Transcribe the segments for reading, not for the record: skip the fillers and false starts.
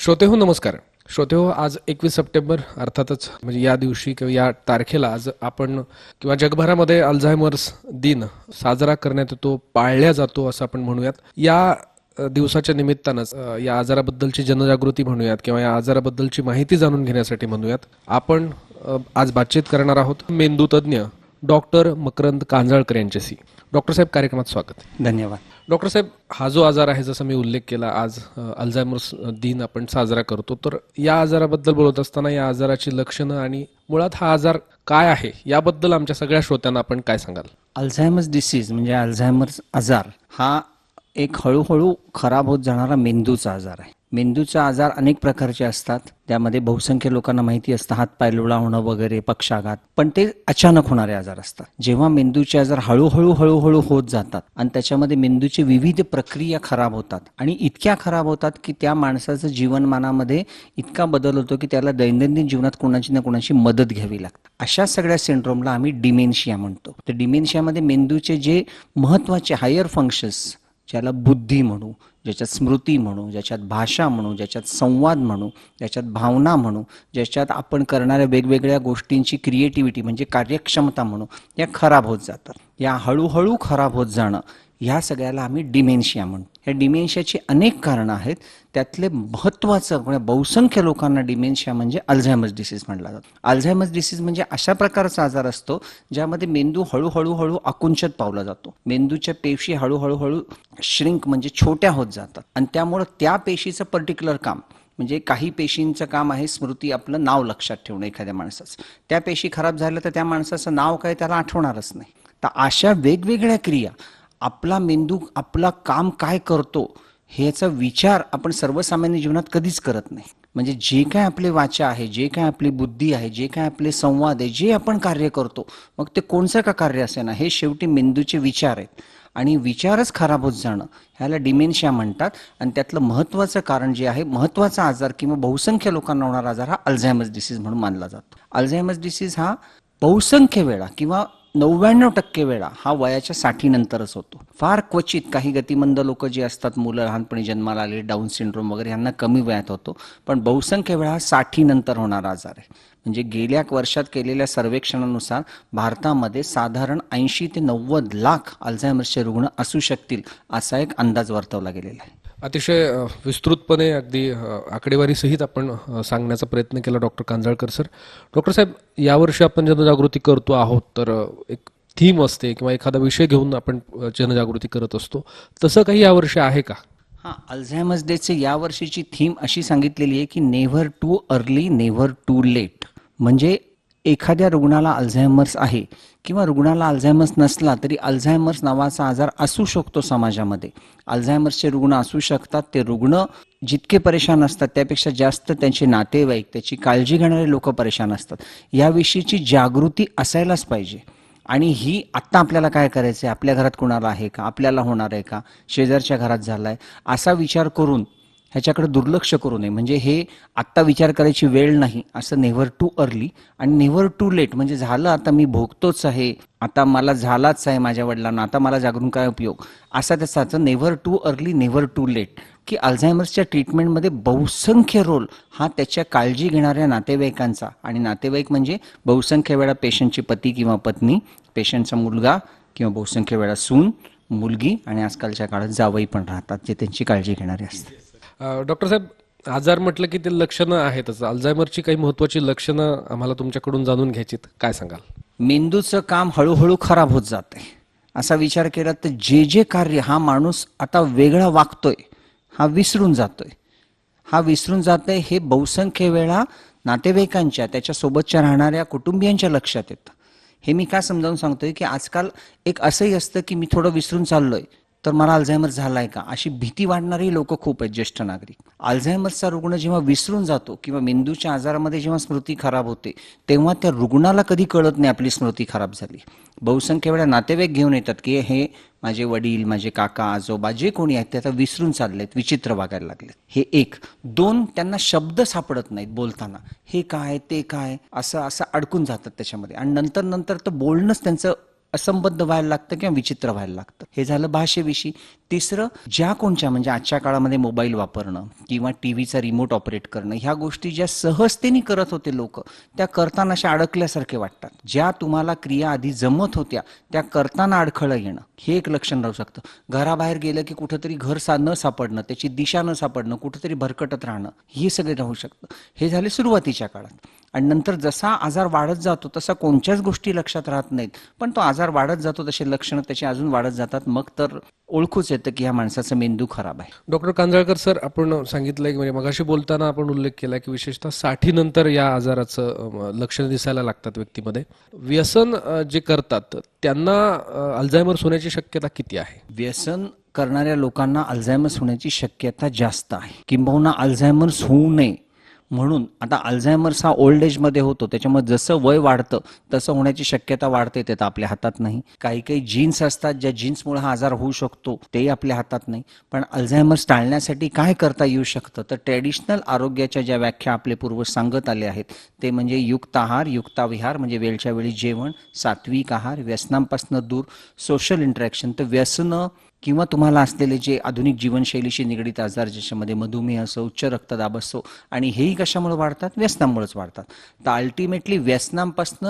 श्रोतेहो नमस्कार. श्रोतेहो, आज 21 सप्टेंबर अर्थातच म्हणजे या दिवशी किंवा या तारखेला आज आपण किंवा जगभरामध्ये अल्झायमर्स दिन साजरा करण्यात येतो, पाळल्या जातो असं आपण म्हणूयात. या दिवसाच्या निमित्तानंच या आजाराबद्दलची जनजागृती म्हणूयात किंवा या आजाराबद्दलची माहिती जाणून घेण्यासाठी म्हणूयात आपण आज बातचीत करणार आहोत मेंदू तज्ज्ञ डॉक्टर मकरंद कांजाळकर यांच्याशी. डॉक्टर साहेब, कार्यक्रमात स्वागत. धन्यवाद. डॉक्टर साहेब, हा जो आजार आहे, जसं मी उल्लेख केला, आज अल्झायमर्स दिन आपण साजरा करतो, तर या आजाराबद्दल बोलत असताना या आजाराची लक्षणं आणि मुळात हा आजार काय आहे याबद्दल आमच्या सगळ्या श्रोत्यांना आपण काय सांगाल? अल्झायमर्स डिसीज म्हणजे अल्झायमर्स आजार हा एक हळूहळू खराब होत जाणारा मेंदूचा आजार आहे. मेंदूचा आजार अनेक प्रकारचे असतात, त्यामध्ये बहुसंख्य लोकांना माहिती असतं हातपाय लुळा होणं वगैरे, पक्षाघात, पण ते अचानक होणारे आजार असतात. जेव्हा मेंदूचे आजार हळूहळू होत जातात आणि त्याच्यामध्ये मेंदूची विविध प्रक्रिया खराब होतात आणि इतक्या खराब होतात की त्या माणसाचं जीवनमानामध्ये इतका बदल होतो की त्याला दैनंदिन जीवनात कोणाची ना कोणाची मदत घ्यावी लागते. अशा सगळ्या सिंड्रोमला आम्ही डिमेन्शिया म्हणतो. तर डिमेन्शियामध्ये मेंदूचे जे महत्वाचे हायर फंक्शन्स, ज्याला बुद्धी म्हणू, ज्याच्यात स्मृती म्हणू, ज्याच्यात भाषा म्हणू, ज्याच्यात संवाद म्हणू, ज्याच्यात भावना म्हणू, ज्याच्यात आपण करणाऱ्या वेगवेगळ्या गोष्टींची क्रिएटिव्हिटी म्हणजे कार्यक्षमता म्हणू, या खराब होत जातात. या हळूहळू खराब होत जाणं ह्या सगळ्याला आम्ही डिमेन्शिया म्हणतो. या डिमेन्शियाची अनेक कारणं आहेत, त्यातले महत्त्वाचं म्हणजे बहुसंख्य लोकांना डिमेन्शिया म्हणजे अल्झायमर्स डिसीज म्हटला जातो. अल्झायमर्स डिसीज म्हणजे अशा प्रकारचा आजार असतो ज्यामध्ये मेंदू हळूहळू आकुंचत पावला जातो. मेंदूच्या पेशी हळूहळू श्रिंक म्हणजे छोट्या होत जातात आणि त्यामुळं त्या पेशीचं पर्टिक्युलर काम म्हणजे काही पेशींचं काम आहे स्मृती, आपलं नाव लक्षात ठेवणं एखाद्या माणसाचं. त्या पेशी खराब झाल्या तर त्या माणसाचं नाव काय त्याला आठवणारच नाही. तर अशा वेगवेगळ्या क्रिया आपला मेंदू आपला काम काय करतो ह्याचा विचार आपण सर्वसामान्य जीवनात कधीच करत नाही. म्हणजे जे काय आपले वाचा आहे, जे काय आपली बुद्धी आहे, जे काय आपले संवाद आहे, जे आपण कार्य करतो, मग ते कोणचं का कार्य असे ना, हे शेवटी मेंदूचे विचार आहेत आणि विचारच खराब होत जाणं ह्याला डिमेन्शिया म्हणतात. आणि त्यातलं महत्त्वाचं कारण जे आहे, महत्त्वाचा आजार किंवा बहुसंख्य लोकांना होणारा आजार हा अल्झायमर्स डिसीज म्हणून मानला जातो. अल्झायमर्स डिसीज हा बहुसंख्य वेळा किंवा 99% वेळा हा वयाच्या 60 नंतरच होतो. फार क्वचित काही गतिमंद लोक जे असतात, मुलं लहानपणी जन्माला आले, डाऊन सिंड्रोम वगैरे, यांना कमी वयात होतो, पण बहुसंख्य वेळा 60 नंतर होणारा आजार आहे. म्हणजे गेल्या वर्षात केलेल्या सर्वेक्षणानुसार भारतामध्ये साधारण 80 ते 90 लाख अल्झायमर्सचे रुग्ण असू शकतील असा एक अंदाज वर्तवला गेलेला आहे. अतिशय विस्तृतपणे अगदी आकडेवारीसहित आपण सांगण्याचा प्रयत्न केला डॉक्टर कांजाळकर सर. डॉक्टर साहेब, यावर्षी आपण जनजागृती करतो आहोत, तर एक थीम असते किंवा एखादा विषय घेऊन आपण जनजागृती करत असतो, तसं काही यावर्षी आहे का? हां, अल्झायमर्स डेचे यावर्षीची थीम अशी सांगितलेली आहे की never too early, never too late. म्हणजे एखाद्या रुग्णाला अल्झायमर्स आहे किंवा रुग्णाला अल्झायमर्स नसला तरी अल्झायमर्स नावाचा आजार असू शकतो समाजामध्ये. अल्झायमर्सचे रुग्ण असू शकतात. ते रुग्ण जितके परेशान असतात त्यापेक्षा जास्त त्यांचे नातेवाईक, त्याची काळजी घेणारे लोक परेशान असतात. याविषयीची जागृती असायलाच पाहिजे. आणि ही आत्ता आपल्याला काय करायचं आहे, आपल्या घरात कोणाला आहे का, आपल्याला होणार आहे का, शेजारच्या घरात झाला आहे, असा विचार करून ह्याच्याकडे दुर्लक्ष करू नये. म्हणजे हे आत्ता विचार करायची वेळ नाही, असं नेव्हर टू अर्ली आणि नेव्हर टू लेट. म्हणजे झालं आता, मी भोगतोच आहे, आता मला झालाच आहे माझ्या वडिलांना, आता मला जागरून काय उपयोग, असा त्याचा never too early, never too late. की अल्झायमर्सच्या ट्रीटमेंटमध्ये बहुसंख्य रोल हा त्याच्या काळजी घेणाऱ्या नातेवाईकांचा, आणि नातेवाईक म्हणजे बहुसंख्य वेळा पेशंटची पती किंवा पत्नी, पेशंटचा मुलगा किंवा बहुसंख्य वेळा सून, मुलगी, आणि आजकालच्या काळात जावई पण राहतात जे त्यांची काळजी घेणारे असतात. डॉक्टर साहेब, आजार म्हटलं की ते लक्षणं आहेतच. अल्झायमरची काही महत्त्वाची लक्षणं आम्हाला तुमच्याकडून जाणून घ्यायची, काय सांगाल? मेंदूचं काम हळूहळू खराब होत जाते. असा विचार केला तर जे जे कार्य हा माणूस आता वेगळा वागतोय हा विसरून जातोय. हा विसरून जातोय हे बहुसंख्य वेळा नातेवाईकांच्या, त्याच्यासोबतच्या राहणाऱ्या कुटुंबियांच्या लक्षात येतं. हे मी काय समजावून सांगतोय की आजकाल एक असंही असतं की मी थोडं विसरून चाललोय तर मला अल्झायमर झालाय का, अशी भीती वाटणारी लोक खूप आहेत, ज्येष्ठ नागरिक. अल्झायमरचा रुग्ण जेव्हा विसरून जातो किंवा मेंदूच्या आजारामध्ये जेव्हा स्मृती खराब होते तेव्हा त्या रुग्णाला कधी कळत नाही आपली स्मृती खराब झाली. बहुसंख्य वेळा नातेवाईक घेऊन येतात की हे माझे वडील, माझे काका, आजोबा जे कोणी आहेत ते आता विसरून चाललेत, विचित्र वागायला लागलेत. हे एक. दोन, त्यांना शब्द सापडत नाहीत बोलताना, हे काय ते काय असं असं अडकून जातात त्याच्यामध्ये, आणि नंतर तर बोलणंच त्यांचं असंबद्ध व्हायला लागतं किंवा विचित्र व्हायला लागतं. हे झालं भाषेविषयी. तिसरं, ज्या कोणत्या म्हणजे आजच्या काळामध्ये मोबाईल वापरणं किंवा टीव्हीचा रिमोट ऑपरेट करणं, ह्या गोष्टी ज्या सहजतेने करत होते लोक, त्या करताना अशा अडकल्यासारखे वाटतात. ज्या तुम्हाला क्रिया आधी जमत होत्या त्या करताना अडखळं येणं, हे एक लक्षण राहू शकतं. घराबाहेर गेलं की कुठंतरी घर न सापडणं, त्याची दिशा न सापडणं, कुठंतरी भरकटत राहणं, हे सगळे राहू शकतं. हे झाले सुरुवातीच्या काळात. आणि नंतर जसा आजार वाढत जातो तसा कोणत्याच गोष्टी लक्षात राहत नाहीत, पण तो आजार वाढत जातो तसे लक्षणं त्याची अजून वाढत जातात. मग तर ओळखूच येतं की ह्या माणसाचा मेंदू खराब आहे. डॉक्टर कांजळकर सर, आपण सांगितलंय की म्हणजे मगाशी बोलताना आपण उल्लेख केला की विशेषतः 60 नंतर या आजाराचं लक्षणं दिसायला लागतात व्यक्तीमध्ये. व्यसन जे करतात त्यांना अल्झायमर्स होण्याची शक्यता किती आहे? व्यसन करणाऱ्या लोकांना अल्झायमर्स होण्याची शक्यता जास्त आहे, किंबहुना अल्झायमर्स होऊ नये म्हणून. आता अल्झायमर्स हा ओल्ड एजमध्ये होतो, त्याच्यामुळे जसं वय वाढतं तसं होण्याची शक्यता वाढते. ते तर आपल्या हातात नाही. काही काही जीन्स असतात ज्या जीन्समुळे हा आजार होऊ शकतो, तेही आपल्या हातात नाही. पण अल्झायमर्स टाळण्यासाठी काय करता येऊ शकतं, तर ट्रॅडिशनल आरोग्याच्या ज्या व्याख्या आपले पूर्वज सांगत आले आहेत ते म्हणजे युक्त आहार, युक्ताविहार म्हणजे वेळच्या वेळी जेवण, सात्विक आहार, व्यसनांपासून दूर, सोशल इंटरॅक्शन. तर व्यसनं किंवा तुम्हाला असलेले जे आधुनिक जीवनशैलीशी निगडीत आजार, ज्याच्यामध्ये मधुमेह असो, उच्च रक्तदाब असो, आणि हेही कशामुळे वाढतात? व्यसनामुळेच वाढतात. तर अल्टिमेटली व्यसनांपासून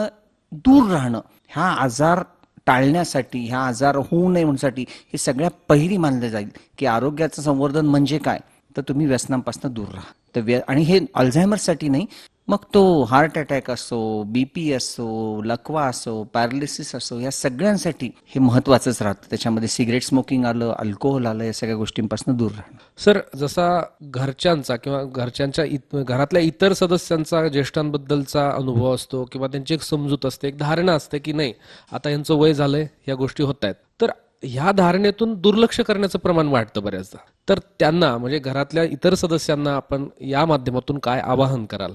दूर राहणं, हा आजार टाळण्यासाठी, हा आजार होऊ नये म्हणण्यासाठी हे सगळ्यात पहिली मानले जाईल की आरोग्याचं संवर्धन म्हणजे काय, तर तुम्ही व्यसनांपासून दूर राहा. तर आणि हे अल्झायमरसाठी नाही, मग तो हार्ट अटॅक असो, बीपी असो, लकवा असो, पॅरालिसिस असो, या सगळ्यांसाठी हे महत्वाचंच राहतं. त्याच्यामध्ये सिगरेट स्मोकिंग आलं, अल्कोहोल आलं, या सगळ्या गोष्टींपासून दूर राहणं. सर, जसा घरच्यांचा किंवा घरच्यांच्या घरातल्या इतर सदस्यांचा ज्येष्ठांबद्दलचा अनुभव असतो किंवा त्यांची एक समजूत असते, एक धारणा असते की नाही आता यांचं वय झालंय, या गोष्टी होत आहेत, तर ह्या धारणेतून दुर्लक्ष करण्याचं प्रमाण वाढतं बऱ्याचदा. तर त्यांना म्हणजे घरातल्या इतर सदस्यांना आपण या माध्यमातून काय आवाहन कराल?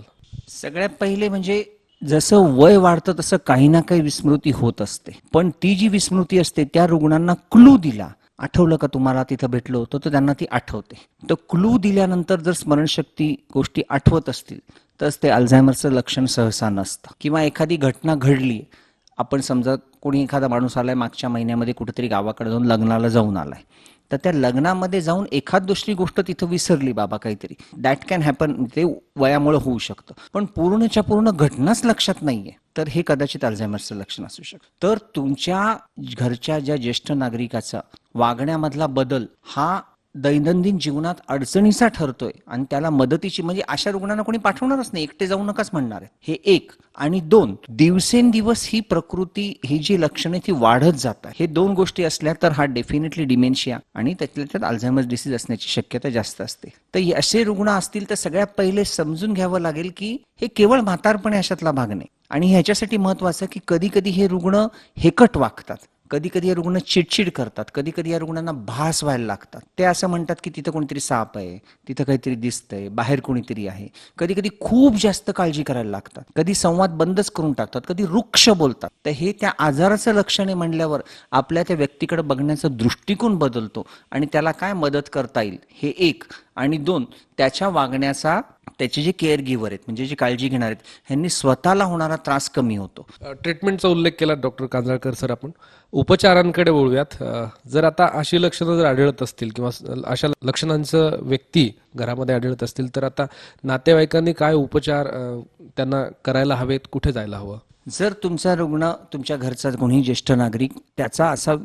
सगळ्यात पहिले म्हणजे जसं वय वाढतं तसं काही ना काही विस्मृती होत असते, पण ती जी विस्मृती असते त्या रुग्णांना क्लू दिला, आठवलं का तुम्हाला तिथं भेटलो होतो, तर त्यांना ती आठवते. तर क्लू दिल्यानंतर जर स्मरणशक्ती गोष्टी आठवत असतील तरच ते अल्झायमरचं लक्षण सहसा नसतं. किंवा एखादी घटना घडली, आपण समजा कोणी एखादा माणूस आलाय मागच्या महिन्यामध्ये कुठेतरी गावाकडे जाऊन लग्नाला जाऊन आलाय, तर त्या लग्नामध्ये जाऊन एखाद दुसरी गोष्ट तिथं विसरली बाबा काहीतरी, दॅट कॅन हॅपन, ते वयामुळे होऊ शकतं. पण पूर्णच्या पूर्ण घटनाच लक्षात नाहीये, तर हे कदाचित अल्झायमरचं लक्षण असू शकतं. तर तुमच्या घरच्या ज्या ज्येष्ठ नागरिकाचा वागण्यामधला बदल हा दैनंदिन जीवनात अडचणीचा ठरतोय आणि त्याला मदतीची, म्हणजे अशा रुग्णांना कोणी पाठवणारच नाही, एकटे जाऊ नकाच म्हणणार आहे. हे एक. आणि दोन, दिवसेंदिवस ही प्रकृती, ही जी लक्षणे ती वाढत जातात. हे दोन गोष्टी असल्या तर हा डेफिनेटली डिमेन्शिया आणि त्यातल्या त्यात अल्झायमर्स डिसीज असण्याची शक्यता जास्त असते. तर असे रुग्ण असतील तर सगळ्यात पहिले समजून घ्यावं लागेल की हे केवळ म्हातारपणे अशातला भाग नाही. आणि ह्याच्यासाठी महत्वाचं की कधी कधी हे रुग्ण हेकट वागतात, कधी कधी या रुग्ण चिडचिड करतात, कधी कधी या रुग्णांना भास व्हायला लागतात. ते असं म्हणतात की तिथं कोणीतरी साप आहे, तिथं काहीतरी दिसतंय, बाहेर कोणीतरी आहे. कधी कधी खूप जास्त काळजी करायला लागतात, कधी संवाद बंदच करून टाकतात, कधी रुक्ष बोलतात. तर हे त्या आजाराचं लक्षण आहे म्हणल्यावर आपल्या त्या व्यक्तीकडे बघण्याचा दृष्टिकोन बदलतो आणि त्याला काय मदत करता येईल हे एक. आणि दोन, त्याच्या वागण्याचा, त्याचे जे केअर गिव्हर आहेत म्हणजे जे काळजी घेणार आहेत, ह्यांनी स्वतःला होणारा त्रास कमी होतो. ट्रीटमेंटचा उल्लेख केला डॉक्टर कांजळकर सर. आपण उपचारांकडे वळूयात. जर आता अशी लक्षणं जर आढळत असतील किंवा अशा लक्षणांचं व्यक्ती घरामध्ये आढळत असतील तर आता नातेवाईकांनी काय उपचार त्यांना करायला हवेत, कुठे जायला हवं? जर तुमचा रुग्ण, तुमच्या घरचा कोणी ज्येष्ठ नागरिक, त्याचा असा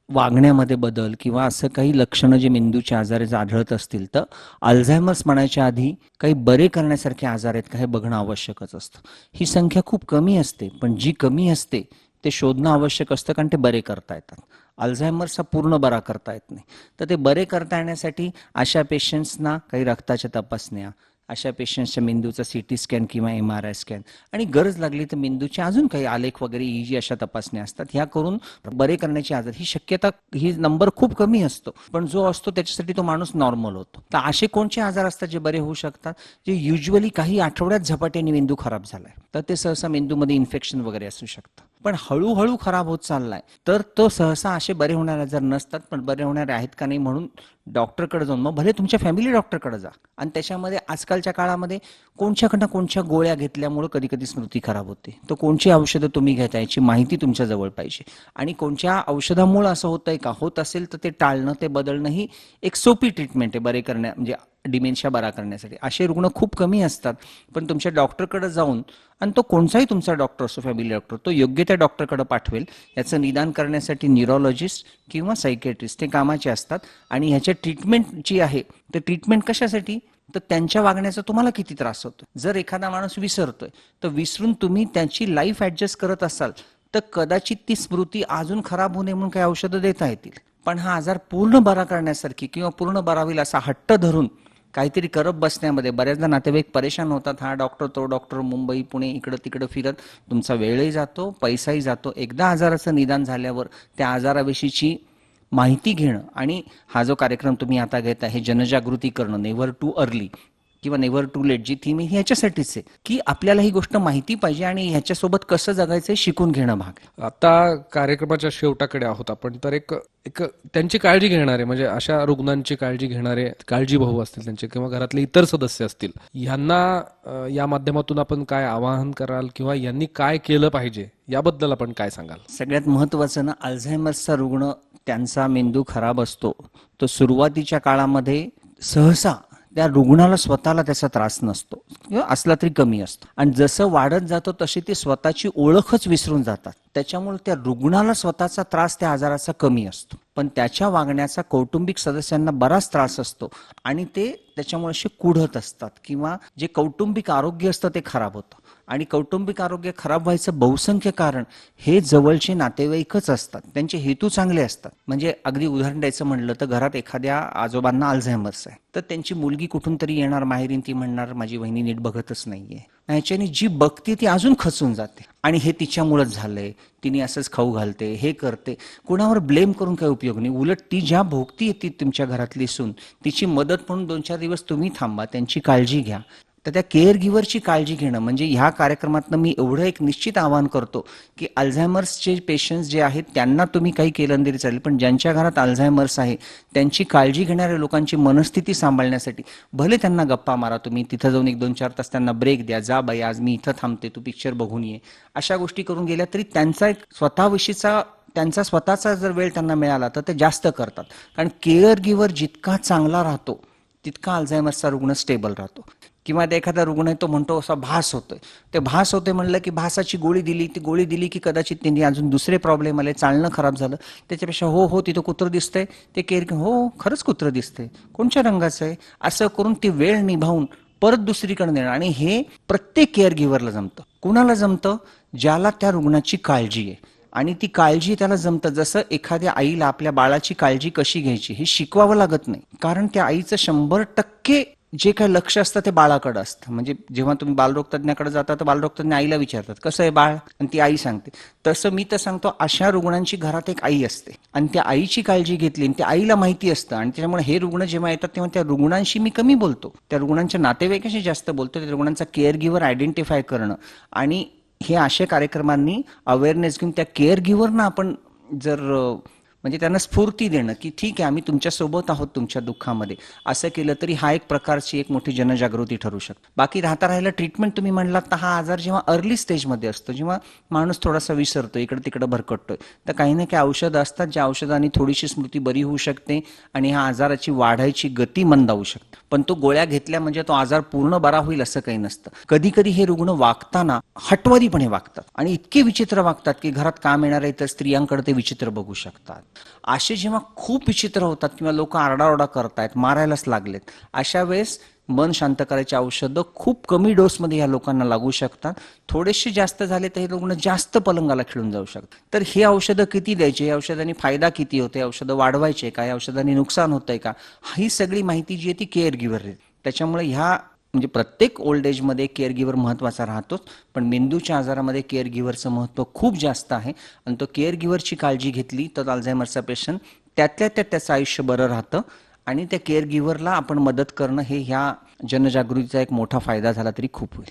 वागण्यामध्ये बदल किंवा असं काही लक्षणं जे मेंदूच्या आजाराचे आढळत असतील, तर अल्झायमर्स म्हणायच्या आधी काही बरे करण्यासारखे आजार आहेत का हे बघणं आवश्यकच असतं. ही संख्या खूप कमी असते, पण जी कमी असते ते शोधणं आवश्यक असतं, कारण ते बरे करता येतात. अल्झायमर्स हा पूर्ण बरा करता येत नाही. तर ते बरे करता येण्यासाठी अशा पेशंट्सना काही रक्ताच्या तपासण्या, अशा पेशंट्सच्या मेंदूचा सीटी स्कॅन किंवा MRI स्कॅन, आणि गरज लागली तर मेंदूचे अजून काही आलेख वगैरे, EEG, अशा तपासण्या असतात. ह्या करून बरे करण्याची आजार, ही शक्यता, ही नंबर खूप कमी असतो, पण जो असतो त्याच्यासाठी तो माणूस नॉर्मल होतो. तर असे कोणते आजार असतात जे बरे होऊ शकतात? जे युजली काही आठवड्यात झपाट्याने मेंदू खराब झालाय, तर ते सहसा मेंदूमध्ये इन्फेक्शन वगैरे असू शकतं. पण हळूहळू खराब होत चाललाय तर तो सहसा असे बरे होणारे आजार नसतात, पण बरे होणारे आहेत का नाही म्हणून डॉक्टरकडे जाऊन, मग भले तुमच्या फॅमिली डॉक्टरकडे जा. आणि त्याच्यामध्ये आजकालच्या काळामध्ये कोणच्याकडनं कोणत्या गोळ्या घेतल्यामुळे कधी कधी स्मृती खराब होते, तर कोणची औषधं तुम्ही घेता याची माहिती तुमच्या जवळ पाहिजे. आणि कोणत्या औषधामुळे असं होतंय का, होत असेल तर ते टाळणं, ते बदलणं ही एक सोपी ट्रीटमेंट आहे बरे करण्या म्हणजे डिमेन्शिया बरा करण्यासाठी. असे रुग्ण खूप कमी असतात. पण तुमच्या डॉक्टरकडे जाऊन, आणि तो कोणताही तुमचा डॉक्टर असो, फॅमिली डॉक्टर, तो योग्य त्या डॉक्टरकडे पाठवेल. याचं निदान करण्यासाठी न्यूरोलॉजिस्ट किंवा सायकेट्रिस्ट ते कामाचे असतात. आणि ह्याच्या ट्रीटमेंट जी आहे, तर ट्रीटमेंट कशासाठी, तर त्यांच्या वागण्याचा तुम्हाला किती त्रास होतो. जर एखादा माणूस विसरतोय, तर विसरून तुम्ही त्याची लाईफ ॲडजस्ट करत असाल, तर कदाचित ती स्मृती अजून खराब होऊ नये म्हणून काही औषधं देता येतील. पण हा आजार पूर्ण बरा करण्यासारखी किंवा पूर्ण बरा होईल असा हट्ट धरून काहीतरी करत बसण्यामध्ये बऱ्याचदा नातेवाईक परेशान होतात. हा डॉक्टर, तो डॉक्टर, मुंबई पुणे इकडं तिकडं फिरत तुमचा वेळही जातो, पैसाही जातो. एकदा आजाराचं निदान झाल्यावर त्या आजाराविषयीची माहिती घेणं, आणि हा जो कार्यक्रम तुम्ही आता घेता हे जनजागृती करणं, नेव्हर टू अर्ली किंवा नेव्हर टू लेट, जी थीम आहे ह्याच्यासाठीच आहे की आपल्याला ही गोष्ट माहिती पाहिजे आणि ह्याच्यासोबत कसं जगायचं हे शिकून घेणं भाग आहे. आता कार्यक्रमाच्या शेवटाकडे आहोत आपण, तर एक एक त्यांची काळजी घेणारे म्हणजे अशा रुग्णांची काळजी घेणारे काळजी भाऊ असतील त्यांचे किंवा घरातले इतर सदस्य असतील, यांना या माध्यमातून आपण काय आवाहन कराल किंवा यांनी काय केलं पाहिजे याबद्दल आपण काय सांगाल? सगळ्यात महत्त्वाचं ना, अल्झायमर्सचा रुग्ण, त्यांचा मेंदू खराब असतो, तो सुरुवातीच्या काळामध्ये सहसा त्या रुग्णाला स्वतःला त्याचा त्रास नसतो किंवा असला तरी कमी असतो. आणि जसं वाढत जातो तशी ते स्वतःची ओळखच विसरून जातात. त्याच्यामुळे त्या रुग्णाला स्वतःचा त्रास त्या आजाराचा कमी असतो, पण त्याच्या वागण्याचा कौटुंबिक सदस्यांना बराच त्रास असतो. आणि ते त्याच्यामुळे असे कुढत असतात किंवा जे कौटुंबिक आरोग्य असतं ते खराब होतं. आणि कौटुंबिक आरोग्य खराब व्हायचं बहुसंख्य कारण हे जवळचे नातेवाईकच असतात. त्यांचे हेतू चांगले असतात. म्हणजे अगदी उदाहरण द्यायचं म्हणलं तर घरात एखाद्या आजोबांना अल्झायमर्स आहे, तर त्यांची मुलगी कुठून तरी येणार माहेरीन, ती म्हणणार माझी वहिनी नीट बघतच नाहीये. ह्याच्याने जी बघते ती अजून खचून जाते आणि हे तिच्यामुळेच झालंय, तिने असंच खाऊ घालते, हे करते. कुणावर ब्लेम करून काही उपयोग नाही. उलट ती ज्या भोगती ती तुमच्या घरातली सून, तिची मदत म्हणून 2-4 दिवस तुम्ही थांबा, त्यांची काळजी घ्या. तर त्या केअर गिव्हरची काळजी घेणं म्हणजे ह्या कार्यक्रमातनं मी एवढं एक निश्चित आवाहन करतो की अल्झायमर्सचे पेशंट्स जे आहेत त्यांना तुम्ही काही केलं तरी चालेल, पण ज्यांच्या घरात अल्झायमर्स आहे त्यांची काळजी घेणाऱ्या लोकांची मनस्थिती सांभाळण्यासाठी भले त्यांना गप्पा मारा, तुम्ही तिथं जाऊन 1-2-4 तास त्यांना ब्रेक द्या, जा बाई आज मी इथं थांबते, तू पिक्चर बघून ये, अशा गोष्टी करून गेल्या तरी त्यांचा एक स्वतःविषयीचा त्यांचा स्वतःचा जर वेळ त्यांना मिळाला तर ते जास्त करतात. कारण केअर गिव्हर जितका चांगला राहतो तितका अल्झायमर्सचा रुग्ण स्टेबल राहतो. किंवा एखादा रुग्ण आहे तो म्हणतो असा भास होतोय, ते भास होते म्हणलं की भासाची गोळी दिली, ती गोळी दिली की कदाचित त्यांनी अजून दुसरे प्रॉब्लेम आले, चालणं खराब झालं. त्याच्यापेक्षा हो तिथं कुत्रं दिसतंय, ते केअर हो खरंच कुत्रं दिसतंय, कोणत्या रंगाचं आहे, असं करून ती वेळ निभावून परत दुसरीकडे नेणं. आणि हे प्रत्येक केअर गिव्हरला जमतं. कुणाला जमतं? ज्याला त्या रुग्णाची काळजी आहे आणि ती काळजी त्याला जमतं. जसं एखाद्या आईला आपल्या बाळाची काळजी कशी घ्यायची हे शिकवावं लागत नाही, कारण त्या आईचं 100% जे काही लक्ष असतं ते बाळाकडे असतं. म्हणजे जेव्हा तुम्ही बालरोग तज्ञाकडे जाता तर बालरोग तज्ञ आईला विचारतात कसं आहे बाळ, आणि ती आई सांगते. तसं मी तर सांगतो अशा रुग्णांची घरात एक आई असते आणि त्या आईची काळजी घेतली आणि त्या आईला माहिती असतं. आणि त्याच्यामुळे हे रुग्ण जेव्हा येतात तेव्हा त्या रुग्णांशी मी कमी बोलतो, त्या रुग्णांच्या नातेवाईकाशी जास्त बोलतो. त्या रुग्णांचा केअर गिव्हर आयडेंटिफाय करणं आणि हे अशा कार्यक्रमांनी अवेअरनेस घेऊन त्या केअर गिव्हरना आपण जर म्हणजे त्यांना स्फूर्ती देणं की ठीक आहे आम्ही तुमच्यासोबत आहोत तुमच्या दुःखामध्ये, असं केलं तरी हा एक प्रकारची एक मोठी जनजागृती ठरू शकते. बाकी राहिलं ट्रीटमेंट, तुम्ही म्हणलात तर हा आजार जेव्हा अर्ली स्टेजमध्ये असतो, जेव्हा माणूस थोडासा विसरतो, इकडे तिकडे भरकटतोय, तर काही ना काही औषधं असतात ज्या औषधांनी थोडीशी स्मृती बरी होऊ शकते आणि ह्या आजाराची वाढायची गती मंदावू शकते. पण तो गोळ्या घेतल्या म्हणजे तो आजार पूर्ण बरा होईल असं काही नसतं. कधी कधी हे रुग्ण वागताना हटवारीपणे वागतात आणि इतके विचित्र वागतात की घरात काम येणाऱ्या इतर स्त्रियांकडे ते विचित्र बघू शकतात. असे जेव्हा खूप विचित्र होतात किंवा लोक आरडाओरडा करतायत, मारायलाच लागलेत, अशा वेळेस मन शांत करायची औषधं खूप कमी डोसमध्ये या लोकांना लागू शकतात. थोडेसे जास्त झाले तर हे रुग्ण जास्त पलंगाला खिळून जाऊ शकतात. तर हे औषधं किती द्यायचे, या औषधांनी फायदा किती होते, औषधं वाढवायचे का, या औषधांनी नुकसान होतंय का, ही सगळी माहिती जी आहे ती केअर गिव्हर देते. त्याच्यामुळे ह्या म्हणजे प्रत्येक ओल्ड एजमध्ये केअर गिव्हर महत्त्वाचा राहतोच, पण मेंदूच्या आजारामध्ये केअर गिव्हरचं महत्त्व खूप जास्त आहे. आणि तो केअर गिव्हरची काळजी घेतली तर अल्झायमरचा पेशंट त्यातल्या त्यात त्याचं आयुष्य बरं राहतं. आणि त्या केअर गिव्हरला आपण मदत करणं हे ह्या जनजागृतीचा एक मोठा फायदा झाला तरी खूप होईल.